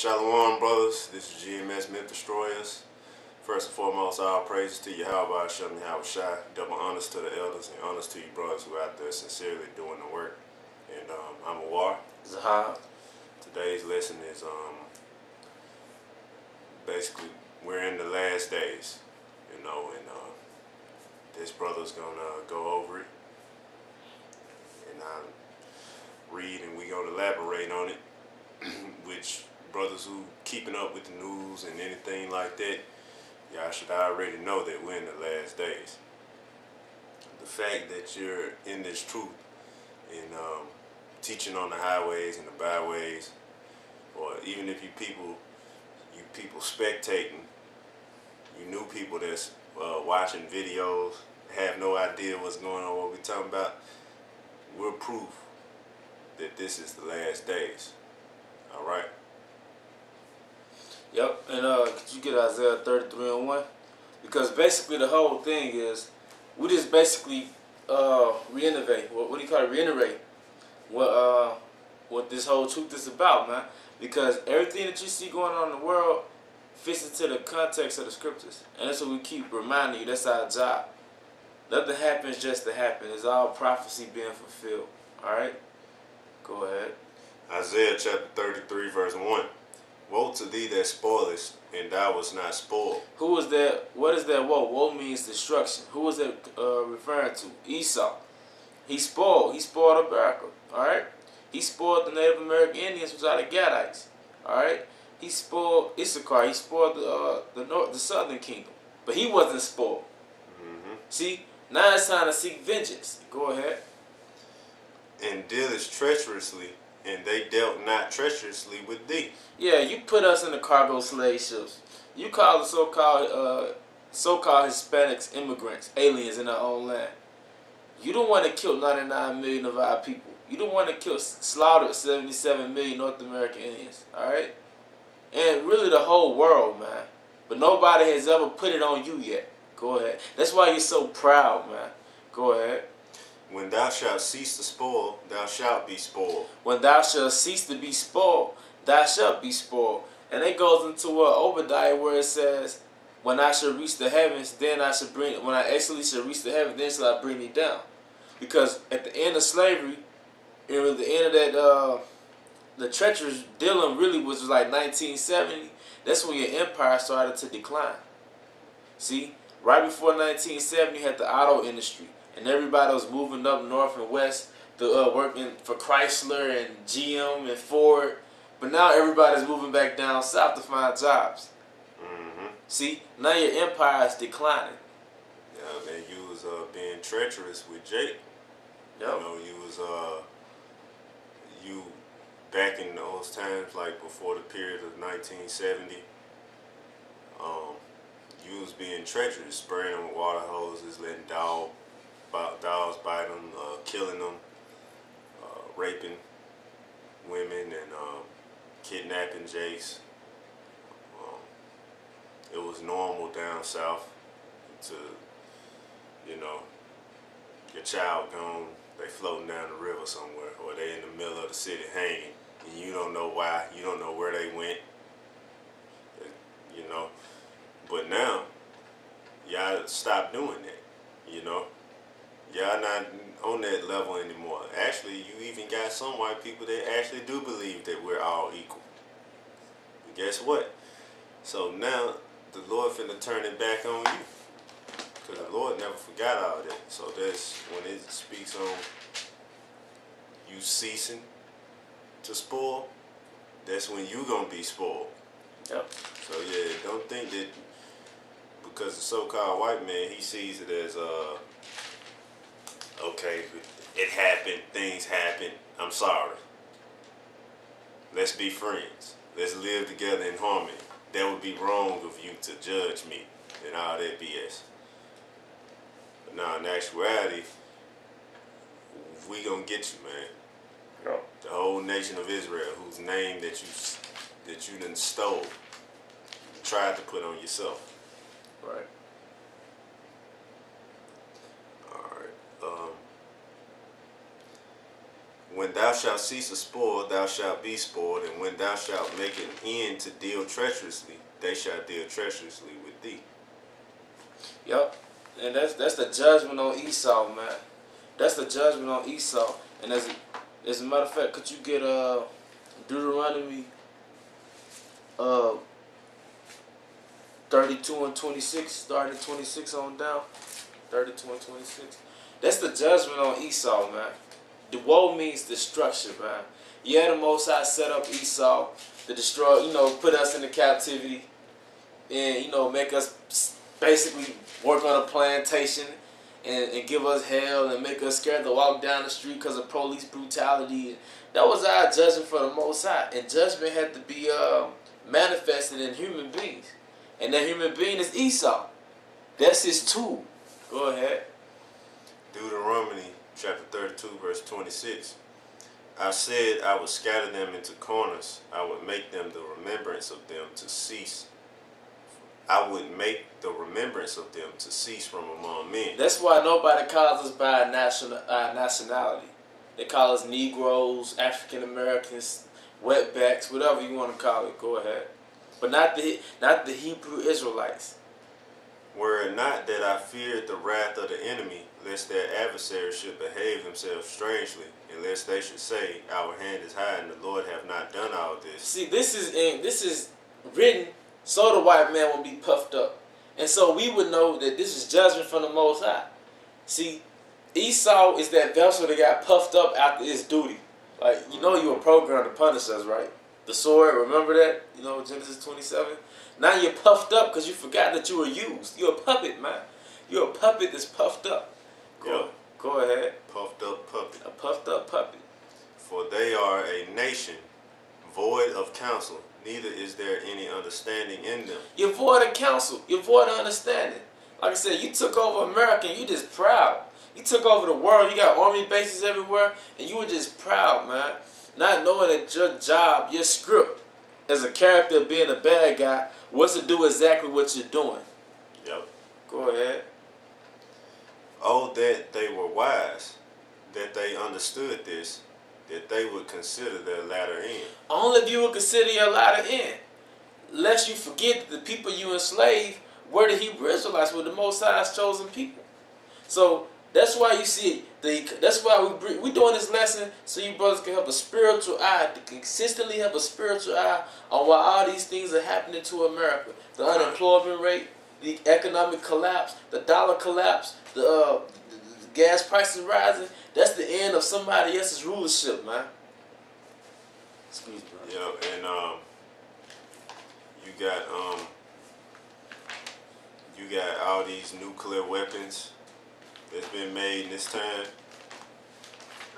Shalom, brothers. This is GMSMythdestroyers. First and foremost, all praises to Yahweh, Hashem, Yahweh Shai. Double honors to the elders and honors to you brothers who are out there sincerely doing the work. And I'm Awar. Zahab. Today's lesson is basically we're in the last days, and this brother's gonna go over it, and I read, and we gonna elaborate on it. Which brothers who keeping up with the news and anything like that, y'all should already know that we're in the last days. The fact that you're in this truth and teaching on the highways and the byways, or even if you people spectating, you new people that's watching videos, have no idea what's going on, what we're talking about, we're proof that this is the last days. All right. Yep, and could you get Isaiah 33:1? Because basically the whole thing is, we just basically reiterate. What do you call it? Reiterate what this whole truth is about, man. Because everything that you see going on in the world fits into the context of the scriptures, and that's what we keep reminding you. That's our job. Nothing happens just to happen. It's all prophecy being fulfilled. All right. Go ahead. Isaiah chapter 33 verse 1. Woe to thee that spoilest, and thou wast not spoiled. Who is that? What is that woe? Woe means destruction. Who is it referring to? Esau. He spoiled America. Alright? He spoiled the Native American Indians, which are the Gadites. Alright? He spoiled Issachar. He spoiled the southern kingdom. But he wasn't spoiled. See? Now it's time to seek vengeance. Go ahead. And dealest treacherously, and they dealt not treacherously with thee. Yeah, you put us in the cargo slave ships. You call the so-called Hispanics immigrants, aliens in our own land. You don't want to kill 99 million of our people. You don't want to slaughter 77 million North American Indians. All right, and really the whole world, man. But nobody has ever put it on you yet. Go ahead. That's why you're so proud, man. Go ahead. When thou shalt cease to spoil, thou shalt be spoiled. When thou shalt cease to be spoiled, thou shalt be spoiled. And it goes into Obadiah where it says, when I shall reach the heavens, then I shall bring, when I actually shall reach the heavens, then shall I bring thee down. Because at the end of slavery, and at the end of that, the treacherous dealing really was like 1970. That's when your empire started to decline. See, right before 1970, you had the auto industry. And everybody was moving up north and west to working for Chrysler and GM and Ford. But now everybody's moving back down south to find jobs. See, now your empire is declining. Yeah, man, you was being treacherous with Jake. Yep. You know, you back in those times, like before the period of 1970. You was being treacherous, spraying them with water hoses, letting dogs bite them, killing them, raping women, and kidnapping Jakes. It was normal down south to, your child gone, they floating down the river somewhere, or they in the middle of the city hanging, and you don't know why, you don't know where they went, But now, y'all stop doing that, Y'all not on that level anymore. Actually, you even got some white people that actually do believe that we're all equal. But guess what? So now, the Lord finna turn it back on you. Because the Lord never forgot all that. So that's when it speaks on you ceasing to spoil, that's when you gonna be spoiled. Yep. So yeah, don't think that because the so-called white man, he sees it as okay, it happened, things happen, I'm sorry. Let's be friends. Let's live together in harmony. That would be wrong of you to judge me and all that BS. But now, in actuality, we gonna get you, man. Yep. The whole nation of Israel, whose name that you done stole, tried to put on yourself. Right. When thou shalt cease a spoil, thou shalt be spoiled, and when thou shalt make an end to deal treacherously, they shall deal treacherously with thee. Yep. And that's the judgment on Esau, man. That's the judgment on Esau. And as a matter of fact, could you get Deuteronomy 32 and 26, starting 26 on down? 32 and 26. That's the judgment on Esau, man. The woe means destruction, man. Yeah, the Most High set up Esau to destroy, put us into captivity and, make us basically work on a plantation and give us hell and make us scared to walk down the street because of police brutality. That was our judgment for the Most High. And judgment had to be manifested in human beings. And that human being is Esau. That's his tool. Go ahead. Deuteronomy chapter 32, verse 26. I said I would scatter them into corners. I would make them the remembrance of them to cease. I would make the remembrance of them to cease from among men. That's why nobody calls us by our nationality. They call us Negroes, African Americans, wetbacks, whatever you want to call it. Go ahead. But not the Hebrew Israelites. Were it not that I feared the wrath of the enemy, lest their adversaries should behave themselves strangely, and lest they should say, our hand is high, and the Lord have not done all this. See, this is written so the white man won't be puffed up. And so we would know that this is judgment from the Most High. See, Esau is that vessel that got puffed up after his duty. Like, you were programmed to punish us, right? The sword, remember that? Genesis 27. Now you're puffed up because you forgot that you were used. You're a puppet, man. You're a puppet that's puffed up. Go ahead. Puffed up puppet. A puffed up puppet. For they are a nation void of counsel, neither is there any understanding in them. You're void of counsel. You're void of understanding. Like I said, you took over America and you just proud. You took over the world. You got army bases everywhere, and you were just proud, man. Not knowing that your job, your script, as a character being a bad guy, was to do exactly what you're doing. Yep. Go ahead. Oh, that they were wise, that they understood this, that they would consider their latter end. Only if you would consider your latter end. Lest you forget that the people you enslaved were the Hebrew Israelites, were the Most High's chosen people. So that's why you see that's why we doing this lesson so you brothers can have a spiritual eye, to consistently have a spiritual eye on why all these things are happening to America. The unemployment rate, the economic collapse, the dollar collapse, the gas prices rising. That's the end of somebody else's rulership, man. Excuse me. Yeah, and you got all these nuclear weapons that's been made in this time.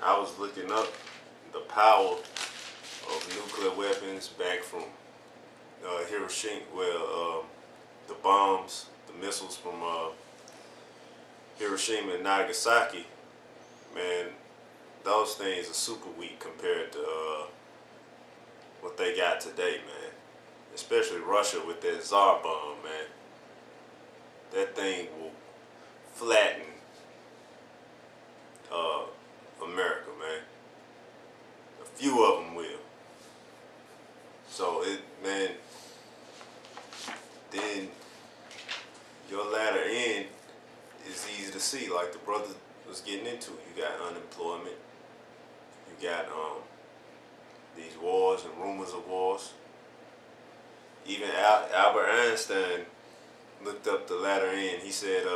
I was looking up the power of nuclear weapons back from Hiroshima, the bombs, the missiles from Hiroshima and Nagasaki. Man, those things are super weak compared to what they got today, man. Especially Russia with that Tsar bomb, man. That thing will flatten America, man. A few of them will. So man, then your latter end is easy to see, like the brother was getting into. You got unemployment. You got these wars and rumors of wars. Even Albert Einstein looked up the latter end. He said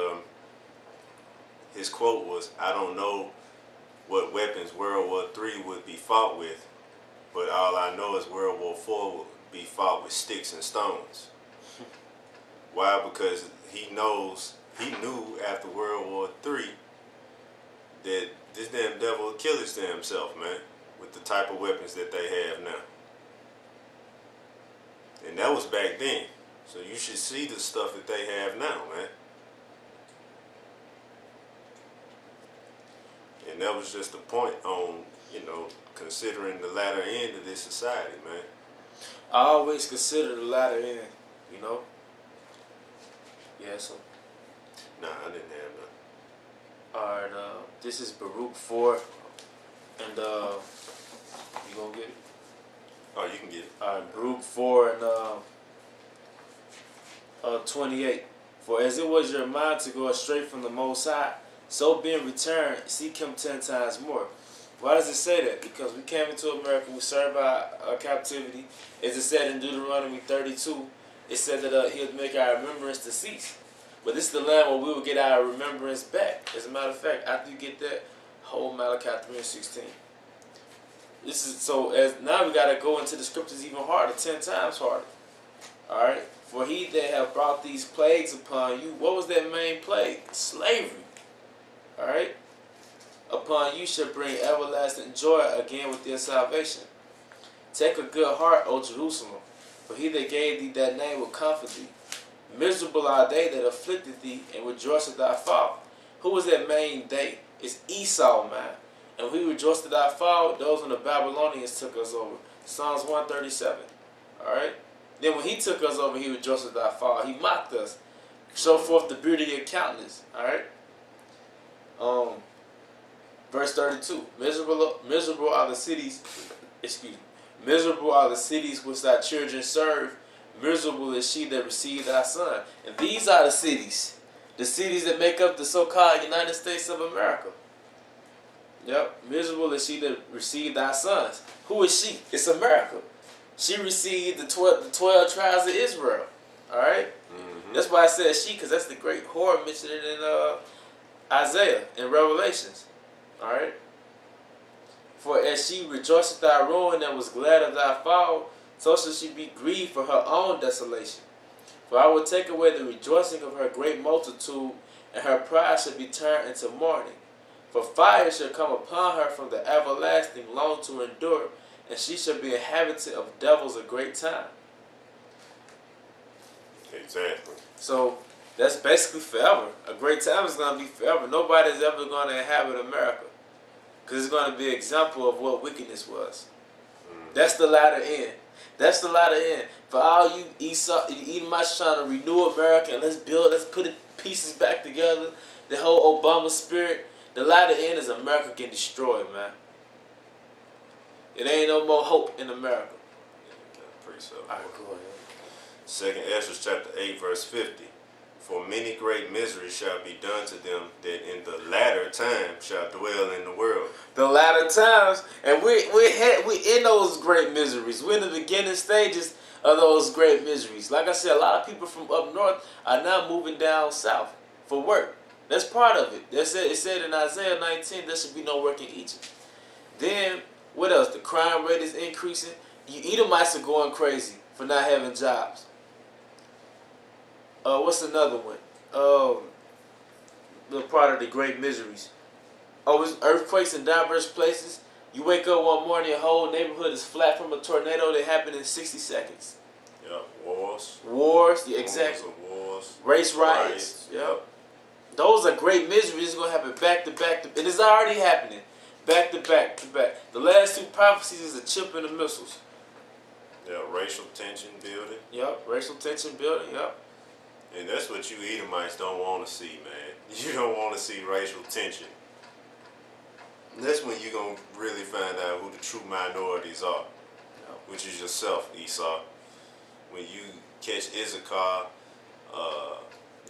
his quote was, "I don't know what weapons World War III would be fought with, but all I know is World War IV would be fought with sticks and stones." Why? Because he knew after World War III that this damn devil would kill his damn self, man, with the type of weapons that they have now. And that was back then. So you should see the stuff that they have now, man. And that was just a point on, considering the latter end of this society, man. I always consider the latter end, Yeah, so. Nah, I didn't have none. Alright, this is Baruch 4. And you gonna get it? Oh, you can get it. All right, Baruch 4 and 28. For as it was your mind to go astray from the Most High, so being returned, seek Him 10 times more. Why does it say that? Because we came into America, we served our captivity. As it said in Deuteronomy 32, it said that He'll make our remembrance to cease. But this is the land where we will get our remembrance back. As a matter of fact, after you get that, whole Malachi 3 and 16. This is so. As now we got to go into the scriptures even harder, 10 times harder. All right. For he that have brought these plagues upon you, what was that main plague? Slavery. All right. Upon you shall bring everlasting joy again with their salvation. Take a good heart, O Jerusalem, for he that gave thee that name will comfort thee. Miserable are they that afflicted thee, and rejoice at thy fall. Who was that main they? It's Esau, man. And we rejoiced at thy fall, those when the Babylonians took us over. Psalms 137. Alright? Then when he took us over, he rejoiced at thy fall. He mocked us. Show forth the beauty of your countenance. Alright? Verse 32. Miserable are the cities, miserable are the cities which thy children serve. Miserable is she that received thy son. And these are the cities that make up the so-called United States of America. Yep. Miserable is she that received thy sons. Who is she? It's America. She received the 12 tribes of Israel. Alright? Mm-hmm. That's why I said she, because that's the great whore mentioned in Isaiah and Revelations. Alright? For as she rejoiced at thy ruin and was glad of thy fall, so shall she be grieved for her own desolation. For I will take away the rejoicing of her great multitude, and her pride shall be turned into mourning. For fire shall come upon her from the everlasting, long to endure, and she shall be a habitant of devils a great time. Exactly. So that's basically forever. A great time is going to be forever. Nobody's ever going to inhabit America, because it's going to be an example of what wickedness was. That's the latter end. That's the latter end. For all you Edomites trying to renew America and let's put the pieces back together, the whole Obama spirit, the latter end is America getting destroyed, man. It ain't no more hope in America. Pretty so. All right, go ahead. 2 Ezra chapter 8 verse 50. For many great miseries shall be done to them that in the latter time shall dwell in the world. The latter times, and we in those great miseries. We're in the beginning stages of those great miseries. Like I said, a lot of people from up north are now moving down south for work. That's part of it. It said in Isaiah 19 there should be no work in Egypt. Then what else? The crime rate is increasing. You Edomites are going crazy for not having jobs. What's another one? The part of the great miseries. It's earthquakes in diverse places. You wake up one morning, your whole neighborhood is flat from a tornado that happened in 60 seconds. Yeah, wars. Wars, yeah, exactly. Wars. Race riots. Yep. Those are great miseries. It's going to happen back to back. And it's already happening. Back to back to back. The last two prophecies is a chip in the missiles. Yeah, racial tension building. Yep, racial tension building, yep. And that's what you Edomites don't want to see, man. You don't want to see racial tension. And that's when you're going to really find out who the true minorities are, which is yourself, Esau. When you catch Issachar,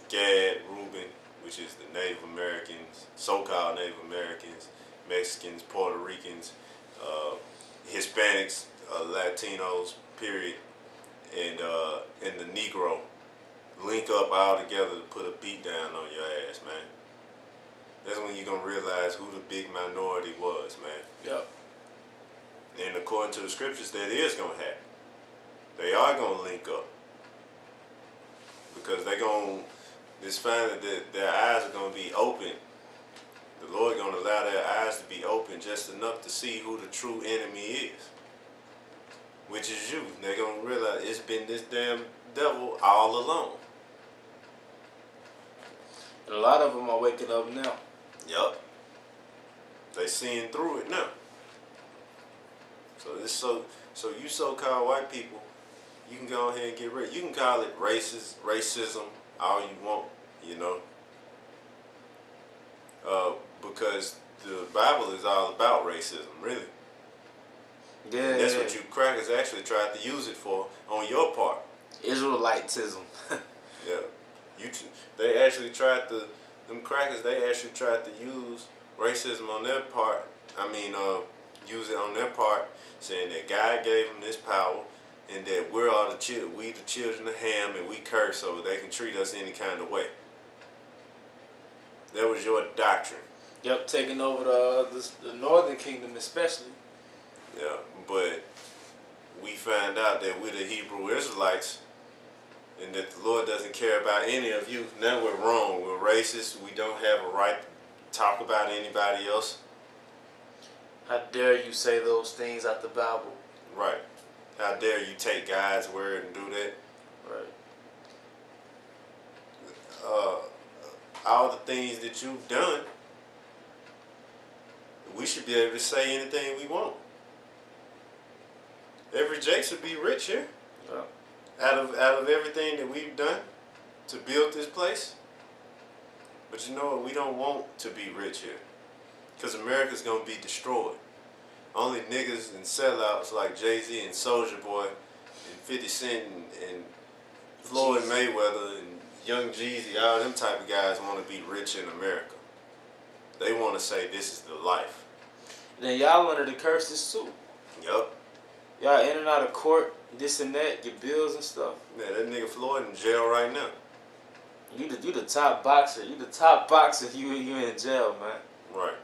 Gad, Reuben, which is the Native Americans, so-called Native Americans, Mexicans, Puerto Ricans, Hispanics, Latinos, period, and the Negro, link up all together to put a beat down on your ass, man. That's when you're going to realize who the big minority was, man. Yep. And according to the scriptures, that is going to happen. They are going to link up. Because they're going to just find that their eyes are going to be open. The Lord going to allow their eyes to be open just enough to see who the true enemy is. Which is you. They're going to realize it's been this damn devil all along. And a lot of them are waking up now. Yup. They seeing through it now. So you so-called white people, you can go ahead and get rid. You can call it racism, all you want, you know. Because the Bible is all about racism, really. Yeah, and that's what you crackers actually tried to use it for on your part. Israelitism. Yeah, they actually tried to. Them crackers, they actually tried to use racism on their part. I mean, use it on their part, saying that God gave them this power, and that we're all we the children of Ham, and we curse so they can treat us any kind of way. That was your doctrine. Yep, taking over the northern kingdom especially. Yeah, but we find out that we're the Hebrew Israelites, and that the Lord doesn't care about any of you. Now we're wrong. We're racist. We don't have a right to talk about anybody else. How dare you say those things out the Bible? Right. How dare you take God's word and do that? Right. All the things that you've done, we should be able to say anything we want. Every Jake should be rich here. Yeah. Out of everything that we've done to build this place. But you know what? We don't want to be rich here. Because America's going to be destroyed. Only niggas and sellouts like Jay-Z and Soulja Boy and 50 Cent and Floyd Mayweather and Young Jeezy, all them type of guys want to be rich in America. They want to say this is the life. Then y'all under the curses too. Yup. Y'all in and out of court, this and that, your bills and stuff. Man, that nigga Floyd in jail right now. You the top boxer. You the top boxer. You in jail, man. Right.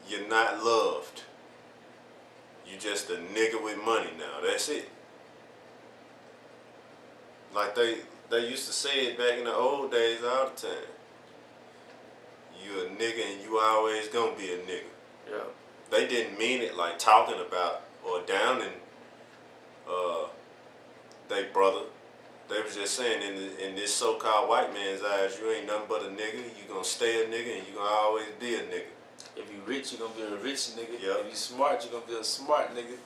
You're not loved. You just a nigga with money now. That's it. Like they used to say it back in the old days all the time. You a nigga and you always gonna be a nigga. Yeah. They didn't mean it like talking about or downing they brother. They was just saying in this so-called white man's eyes, you ain't nothing but a nigga. You gonna stay a nigga and you gonna always be a nigga. If you rich, you gonna be a rich nigga. Yep. If you smart, you gonna be a smart nigga.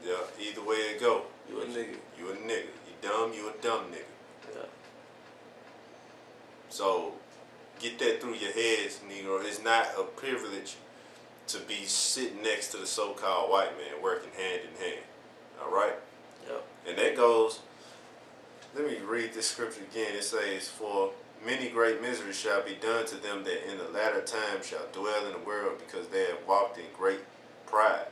Yeah, either way it go. You a nigga. You a nigga. You dumb, you a dumb nigga. Yeah. So get that through your heads, Negro. It's not a privilege to be sitting next to the so-called white man working hand in hand. Alright? Yep. And that goes, let me read this scripture again. It says, for many great miseries shall be done to them that in the latter time shall dwell in the world, because they have walked in great pride.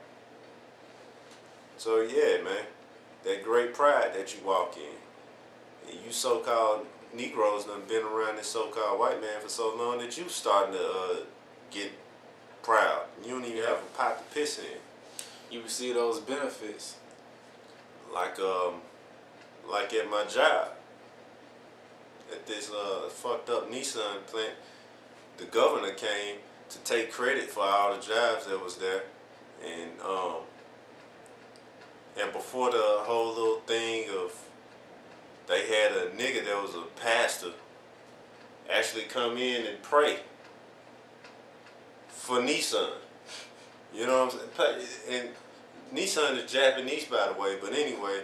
So yeah, man, that great pride that you walk in, and you so-called Negroes done been around this so-called white man for so long that you starting to get proud. You don't even have a pot to piss in. You receive those benefits. Like at my job, at this fucked up Nissan plant, the governor came to take credit for all the jobs that was there, and before the whole little thing of, they had a nigga that was a pastor actually come in and pray for Nissan. You know what I'm saying? And Nissan is Japanese, by the way, but anyway,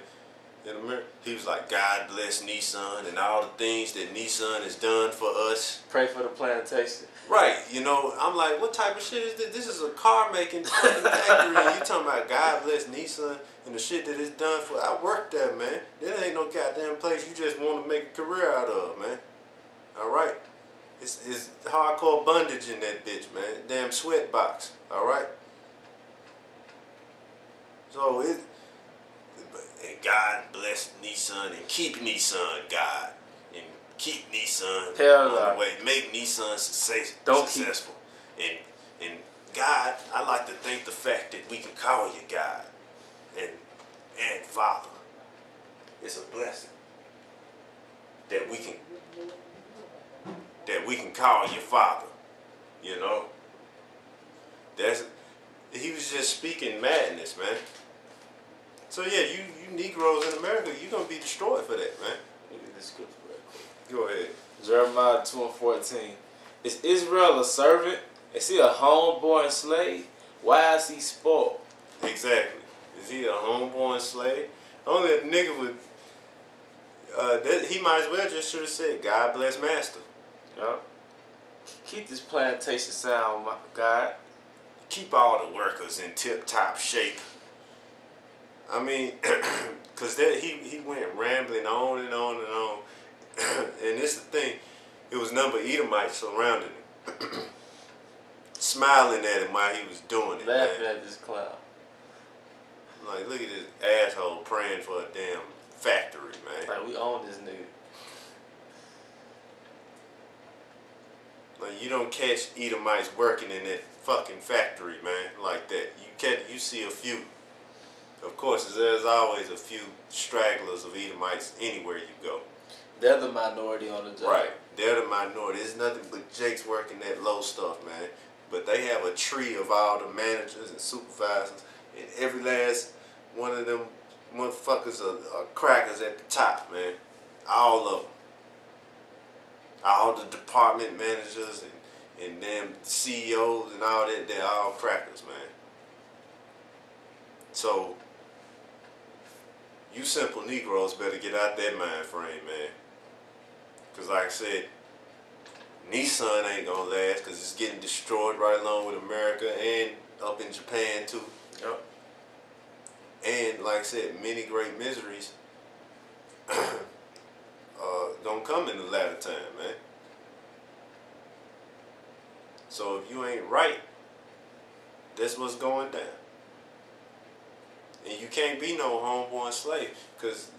in America, he was like, God bless Nissan and all the things that Nissan has done for us. Pray for the plantation. Right, you know, I'm like, what type of shit is this? This is a car making fucking factory, and you talking about God bless Nissan and the shit that it's done for. I worked there, man. There ain't no goddamn place you just want to make a career out of, man. All right, it's hardcore bondage in that bitch, man. Damn sweat box. All right. So and God bless Nissan and keep Nissan, God. And keep Nissan on the way. Make Nissan successful. And God, I like to thank the fact that we can call you God and Father. It's a blessing that we can call you Father. You know? He was just speaking madness, man. So yeah, you Negroes in America, you're gonna be destroyed for that, man. Look at this scripture right quick. Go ahead. Jeremiah 2:14. Is Israel a servant? Is he a homeborn slave? Why is he spoiled? Exactly. Is he a homeborn slave? Only a nigga would. He might as well just should have said, God bless master. Yeah. Keep this plantation sound, my God. Keep all the workers in tip-top shape. I mean, because he went rambling on and on and on. And this is the thing, it was nothing but Edomites surrounding him. Smiling at him while he was doing it, Laughing man. at this clown. Like, look at this asshole praying for a damn factory, man. Like, we own this nigga. Like, you don't catch Edomites working in that fucking factory, man, like that. You see a few. Of course, there's always a few stragglers of Edomites anywhere you go. They're the minority on the job. Right. They're the minority. There's nothing but jakes working that low stuff, man. But they have a tree of all the managers and supervisors, and every last one of them motherfuckers are crackers at the top, man. All of them. All the department managers and them CEOs and all that, they're all crackers, man. So, you simple Negroes better get out that mind frame, man. Because like I said, Nissan ain't gonna last because it's getting destroyed right along with America and up in Japan too. Yep. And like I said, many great miseries gonna come in the latter time, man. So if you ain't right, that's what's going down. And you can't be no homeborn slave, because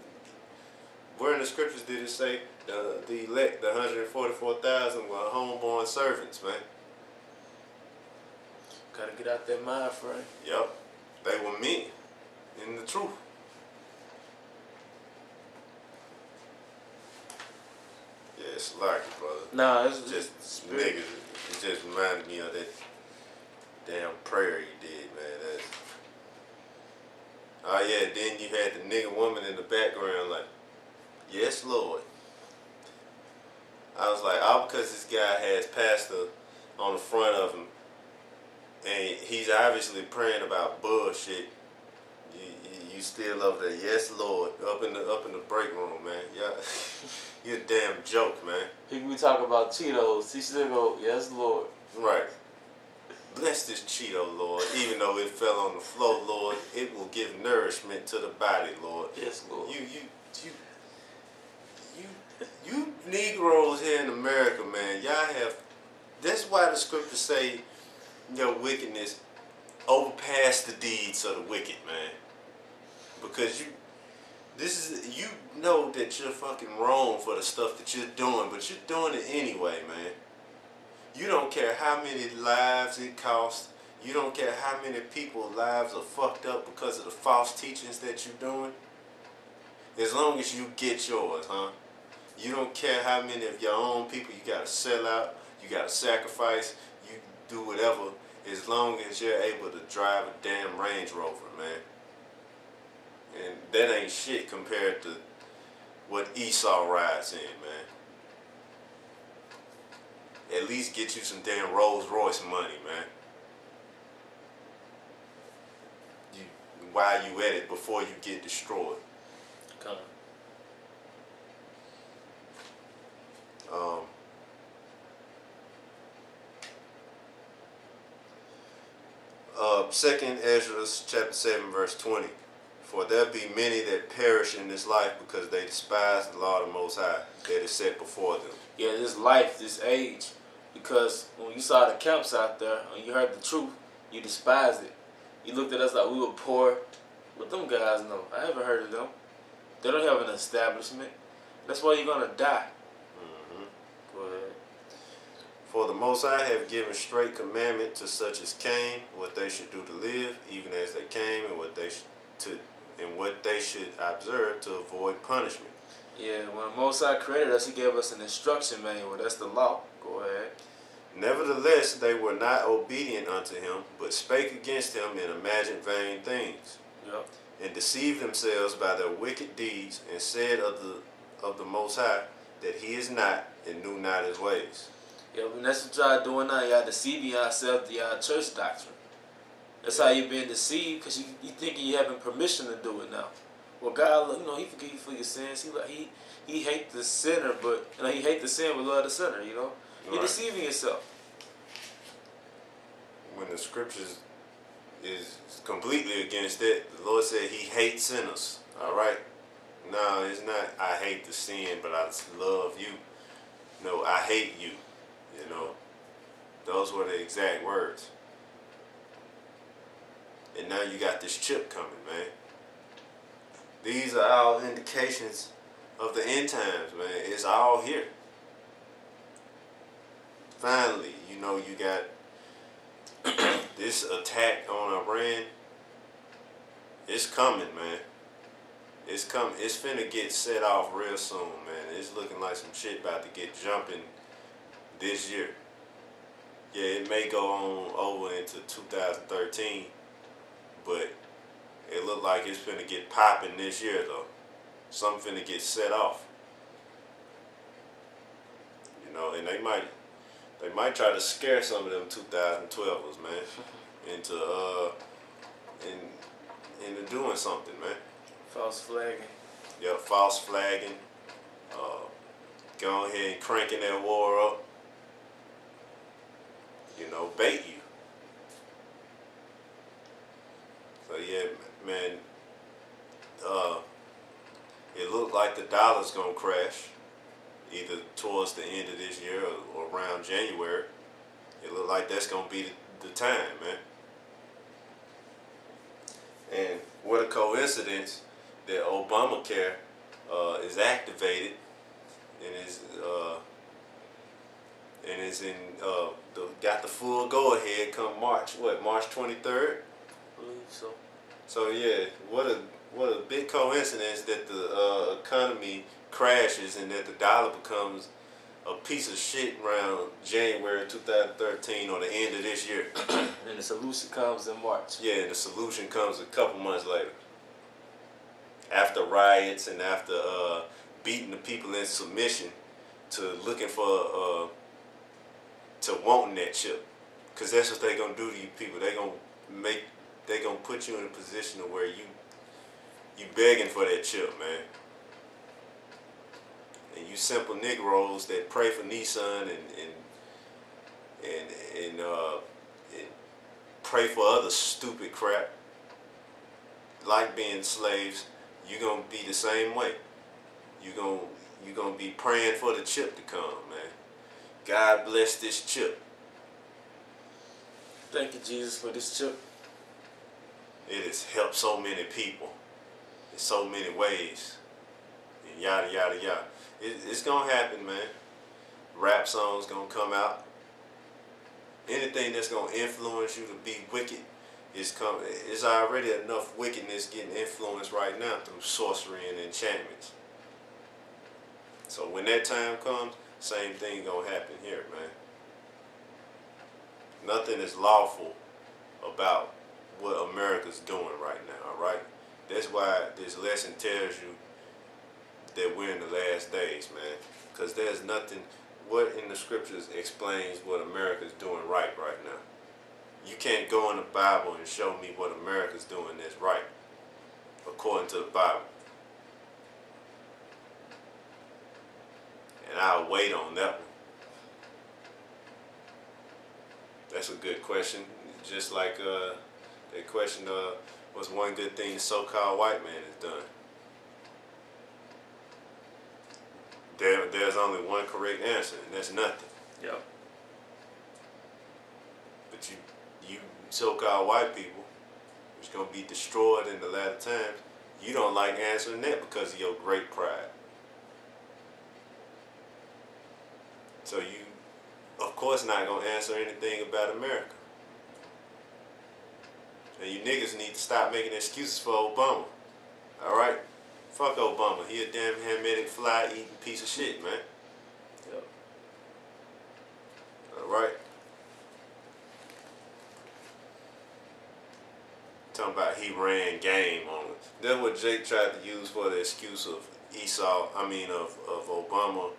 where in the scriptures did it say the elect, the 144,000 were homeborn servants, man? Gotta get out that mind frame. Yep, they were men in the truth. Yeah, it's like it, brother. Nah, it's Just niggas. It just reminded me of that damn prayer he did, man. That's, oh yeah, then you had the nigga woman in the background like, yes, Lord. I was like, oh, because this guy has pastor on the front of him, and he's obviously praying about bullshit. You still over there, yes, Lord, up in the break room, man. Yeah, you're a damn joke, man. People be talking about Cheetos. He still go, yes, Lord. Right. Bless this Cheeto, Lord. Even though it fell on the floor, Lord, it will give nourishment to the body, Lord. Yes, Lord. You Negroes here in America, man, y'all have. That's why the scriptures say your wickedness overpass the deeds of the wicked, man. Because you know that you're fucking wrong for the stuff that you're doing, but you're doing it anyway, man. You don't care how many lives it costs. You don't care how many people's lives are fucked up because of the false teachings that you're doing. As long as you get yours, huh? You don't care how many of your own people you gotta sell out, you gotta sacrifice, you do whatever, as long as you're able to drive a damn Range Rover, man. And that ain't shit compared to what Esau rides in, man. At least get you some damn Rolls Royce money, man. While you at it before you get destroyed. Come on. 2nd Ezra chapter 7 verse 20. For there be many that perish in this life because they despise the law of the Most High that is set before them. Yeah, this life, this age. Because when you saw the camps out there, and you heard the truth, you despised it. You looked at us like we were poor. But them guys know. I haven't heard of them. They don't have an establishment. That's why you're going to die. Mm-hmm. Go ahead. For the Most High have given straight commandment to such as came, what they should do to live, even as they came, and what they should observe to avoid punishment. Yeah, when the Most High created us, He gave us an instruction manual. That's the law. Go ahead. Nevertheless, they were not obedient unto him, but spake against him and imagined vain things. Yep. And deceived themselves by their wicked deeds, and said of the Most High that he is not, and knew not his ways. Yeah, and that's what y'all doing now. Y'all deceiving yourself to y'all church doctrine. That's how you being deceived, because you thinking you having permission to do it now. Well, God, He forgive you for your sins. He hate the sinner, but He hate the sin but love the sinner. You're Right. deceiving yourself. when the scriptures is completely against that. The Lord said He hates sinners. All right. No, it's not. I hate the sin, but I love you. No, I hate you. You know, those were the exact words. And now you got this chip coming, man. These are all indications of the end times, man. It's all here. Finally, you know, you got this attack on Iran. It's coming, man. It's coming. It's finna get set off real soon, man. It's looking like some shit about to get jumping this year. Yeah, it may go on over into 2013, but it look like it's finna get popping this year, though. Something finna get set off. You know, and they might try to scare some of them 2012ers, man, into doing something, man. False flagging. Yeah, false flagging. Go ahead and cranking that war up. You know, bait you. So yeah, man. It looked like the dollar's gonna crash, either towards the end of this year or around January. It looked like that's gonna be the time, man. And what a coincidence that Obamacare is activated and is in got the full go ahead come March 23rd. I believe so. So yeah, what a big coincidence that the economy crashes and that the dollar becomes a piece of shit around January 2013 or the end of this year. And the solution comes in March. Yeah, and the solution comes a couple months later. After riots and after beating the people in submission to looking for to wanting that chip, because that's what they're gonna do to you people. They're gonna put you in a position of where you begging for that chip, man. And you simple Negroes that pray for Nissan and pray for other stupid crap, like being slaves, you're gonna be the same way. You're gonna be praying for the chip to come, man. God bless this chip. Thank you, Jesus, for this chip. It has helped so many people in so many ways. And yada yada yada. It's gonna happen, man. Rap songs gonna come out. Anything that's gonna influence you to be wicked is coming. It's already enough wickedness getting influenced right now through sorcery and enchantments. So when that time comes, same thing gonna happen here, man. Nothing is lawful about what America's doing right now, alright? That's why this lesson tells you that we're in the last days, man. Because there's nothing, what in the scriptures explains what America's doing right now. You can't go in the Bible and show me what America's doing that's right, according to the Bible. And I'll wait on that one. That's a good question. Just like that question, what's one good thing the so-called white man has done? There's only one correct answer, and that's nothing. Yep. But you so-called white people, who's going to be destroyed in the latter times, you don't like answering that because of your great pride. So you, of course, not going to answer anything about America. And you niggas need to stop making excuses for Obama. Alright? Fuck Obama. He a damn Hamitic fly-eating piece of shit, man. Yep. Alright? Talking about he ran game on it. That's what Jake tried to use for the excuse of of Obama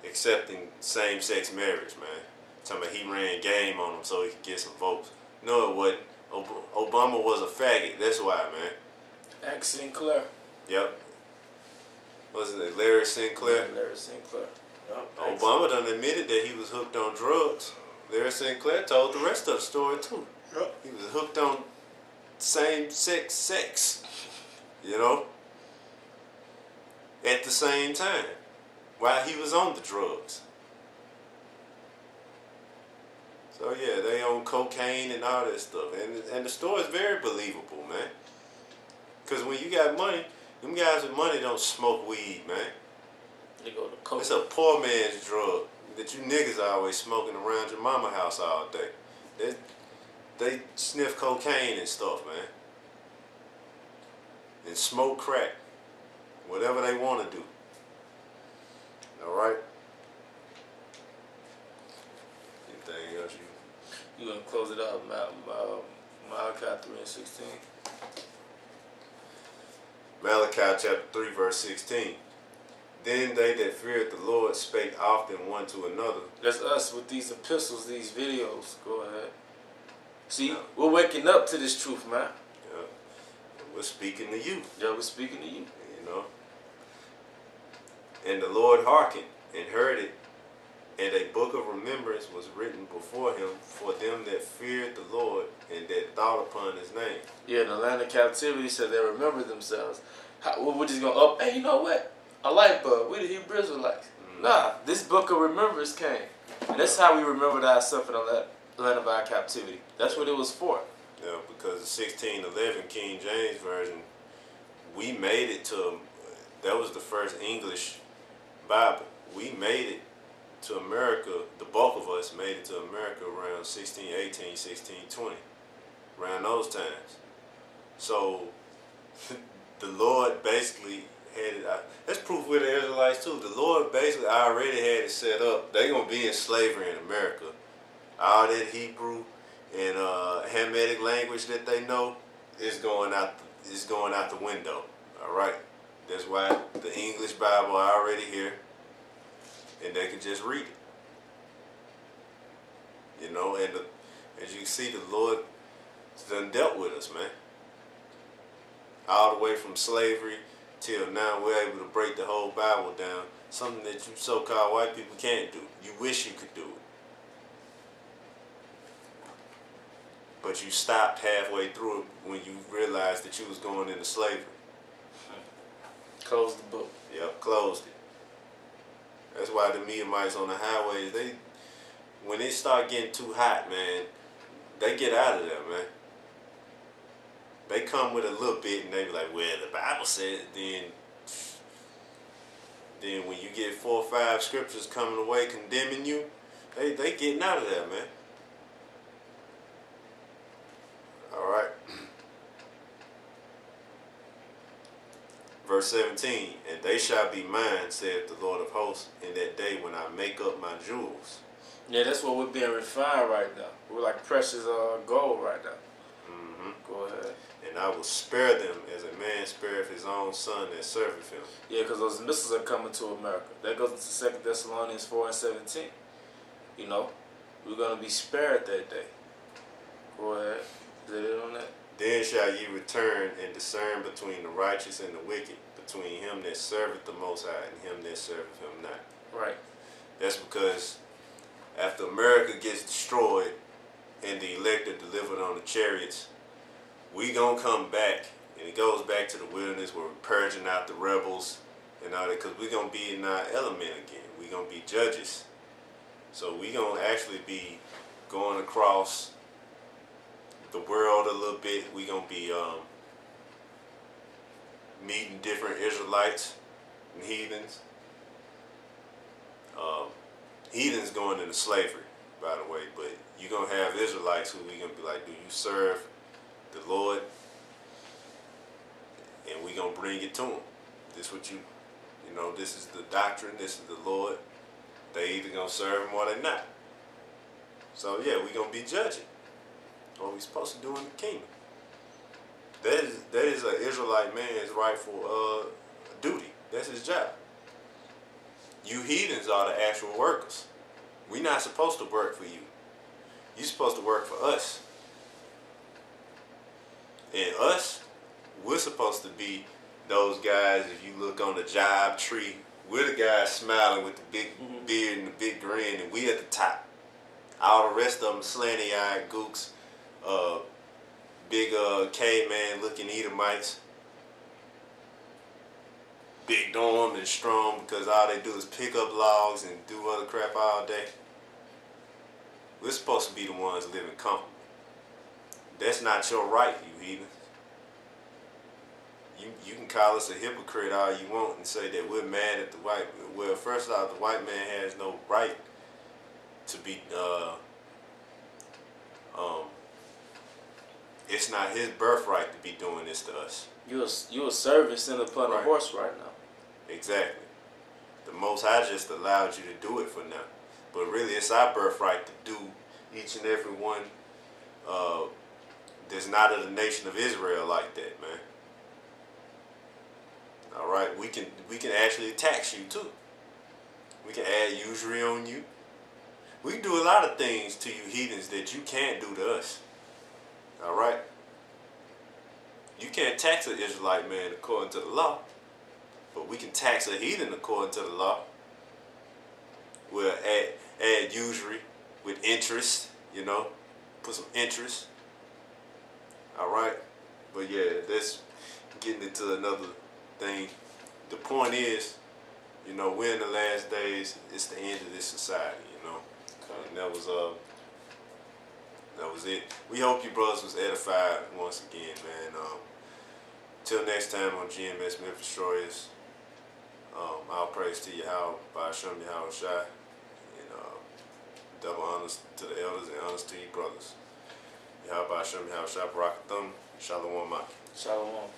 accepting same-sex marriage, man. Talking about he ran game on him so he could get some votes. No, it wasn't. Obama was a faggot. That's why, man. Ask Sinclair. Yep. Wasn't it Larry Sinclair? Yeah, Larry Sinclair. Yep. Obama done admitted that he was hooked on drugs. Larry Sinclair told the rest of the story too. Yep. He was hooked on same-sex sex, you know, at the same time while he was on the drugs. So yeah, they on cocaine and all that stuff, and the story is very believable, man. Cause when you got money, them guys with money don't smoke weed, man. They go to coke. It's a poor man's drug that you niggas are always smoking around your mama house all day. They sniff cocaine and stuff, man, and smoke crack, whatever they want to do. All right. Anything else You gonna close it out, Malachi 3:16. Malachi chapter 3 verse 16. Then they that feared the Lord spake often one to another. That's us with these epistles, these videos. Go ahead. See, Yeah. we're waking up to this truth, man. Yeah. And we're speaking to you. Yeah, we're speaking to you. You know. And the Lord hearkened and heard it, and a book of remembrance was written before him for them that feared the Lord and that thought upon his name. Yeah, in the land of captivity, said they remember themselves. We're just going to up, hey, you know what? A light bulb. We the Hebrew Israelites. Nah, this book of remembrance came. And that's how we remembered ourselves in the land of our captivity. That's what it was for. Yeah, because the 1611 King James Version, we made it to, that was the first English Bible. We made it to America, the bulk of us made it to America around 1618, 1620, around those times. So the Lord basically had it. That's proof with the Israelites too. The Lord basically already had it set up. They're gonna be in slavery in America. All that Hebrew and Hamitic language that they know is going out. Is going out the window. All right. That's why the English Bible are already here, and they can just read it. You know, and as you see, the Lord done dealt with us, man. All the way from slavery till now, we're able to break the whole Bible down. Something that you so-called white people can't do. You wish you could do it. But you stopped halfway through it when you realized that you was going into slavery. Close the book. Yep, closed it. That's why the Edomites on the highways, when it start getting too hot, man, they get out of there, man. They come with a little bit and they be like, well, the Bible said, then when you get 4 or 5 scriptures coming away condemning you, they getting out of there, man. All right. Verse 17, and they shall be mine, saith the Lord of hosts, in that day when I make up my jewels. Yeah, that's what we're being refined right now. We're like precious gold right now. Go ahead. And I will spare them as a man spareth his own son that serveth him. Yeah, because those missiles are coming to America. That goes into 2 Thessalonians 4:17. You know, we're going to be spared that day. Go ahead. Is that it on that? Then shall ye return and discern between the righteous and the wicked, between him that serveth the Most High and him that serveth him not. Right. That's because after America gets destroyed and the elect are delivered on the chariots, we gonna come back, and it goes back to the wilderness where we're purging out the rebels and all that, because we're gonna be in our element again. We're gonna be judges. So we gonna actually be going across the world a little bit. We gonna be meeting different Israelites and heathens. Heathens going into slavery, by the way, but you're gonna have Israelites who we gonna be like, do you serve the Lord? And we gonna bring it to them. This what you know, this is the doctrine, this is the Lord. They either gonna serve him or they not. So yeah, we gonna be judging what we supposed to do in the kingdom. That is an Israelite man's rightful duty. That's his job. You heathens are the actual workers. We're not supposed to work for you. You're supposed to work for us. And us, we're supposed to be those guys, if you look on the job tree, we're the guys smiling with the big beard and the big grin, and we at the top. All the rest of them slanty-eyed gooks, big caveman looking Edomites. Big armed and strong because all they do is pick up logs and do other crap all day. We're supposed to be the ones living comfortable. That's not your right, you heathens. You can call us a hypocrite all you want and say that we're mad at the white. Well, first off, the white man has no right to be. It's not his birthright to be doing this to us. You a servant sitting upon a horse right now. Exactly. The Most High just allowed you to do it for now, but really it's our birthright to do each and every one that's not of the nation of Israel like that, man. All right, we can actually tax you too. We can add usury on you. We can do a lot of things to you heathens that you can't do to us. All right. You can't tax an Israelite man according to the law, but we can tax a heathen according to the law. We'll add usury with interest, you know, put some interest. All right, but yeah, that's getting into another thing. The point is, you know, we're in the last days. It's the end of this society, you know. Okay. And that was it. We hope you brothers was edified once again, man. Till next time on GMSMythdestroyers. All praise to Yahweh, by Hashem Yahweh Shai, and double honors to the elders and honors to you brothers. Yahweh by Hashem Yahweh Shai, Barakathum, Shalom. Shalom.